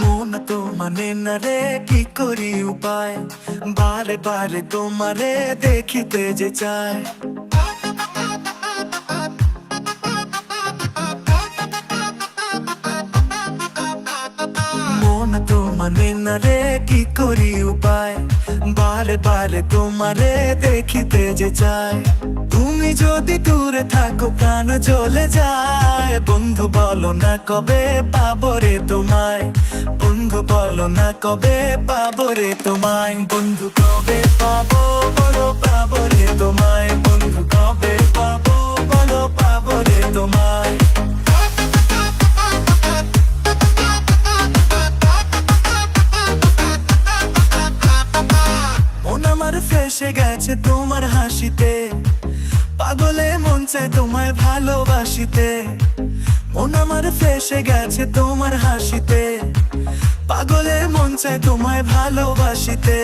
মন তো মানে না রে, কি করি উপায়, বারে বারে তোমারে দেখিতে যে চায়। মন তো মানে না রে, কি করি উপায়, বারে বারে তোমারে দেখিতে যে চায়। তুমি যদি দূরে থাকো প্রাণ জ্বলে যায়, বন্ধু বলো না কবে পাবো রে তোমায়, বন্ধু বলো না কবে পাবো রে তোমায়, বন্ধু কবে পাবো বলো পাবো রে তোমায়, বন্ধু কবে পাবো বলো পাবো রে তোমায়। মন আমার ফেসে গেছে তোমার হাসিতে, পাগলে মন চায় তোমায় ভালোবাসিতে। মন আমার ফেসে গেছে তোমার হাসিতে, পাগলে মন চায় তোমায় ভালোবাসিতে।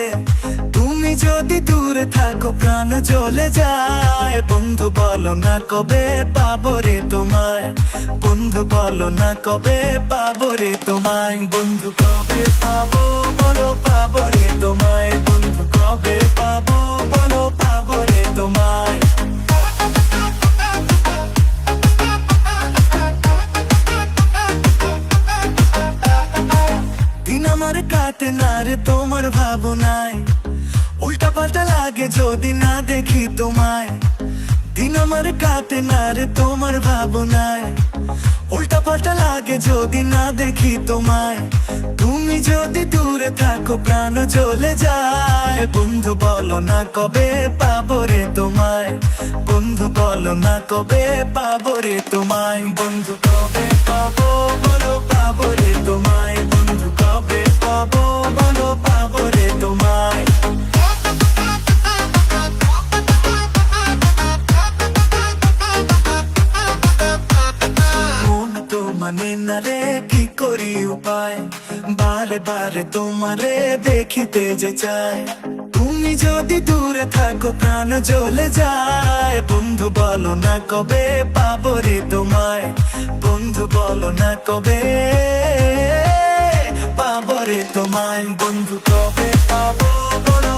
তুমি যদি দূরে থাকো প্রাণ জ্বলে যায়, বন্ধু বলো না কবে পাবো রে তোমায়, বন্ধু বলো না কবে পাবো রে তোমায়, বন্ধু কবে পাবো বলো পাবো রে তোমায়, বন্ধু কবে পাবো বলো পাবো রে তোমায়। দিন আমার কাটে না রে তোমার ভাবনায়, উল্টা পাল্টা লাগে যদি না দেখি তোমায়। দিন আমার কাটে না রে তোমার ভাবনায়, উল্টা পাল্টা লাগে যদি না দেখি তোমায়। তুমি যদি দূরে থাকো প্রাণ জ্বলে যায়, বন্ধু বলো না কবে পাবো রে তোমায়, বন্ধু বলো না কবে পাবো রে তোমায়, বন্ধু কবে পাবো বলো পাবো রে তোমায়, বন্ধু কবে পাবো বলো পাবো রে তোমায়। মন তো মানে না রে, কি করি উপায়, বারে বারে তোমারে দেখিতে যে চায়। তুমি যদি দূরে থাকো প্রাণ জ্বলে যায়, বন্ধু বলো না কবে পাবো রে তোমায়, বন্ধু বলো না কবে পাবো রে তোমায়, বন্ধু কবে পাবো বলো।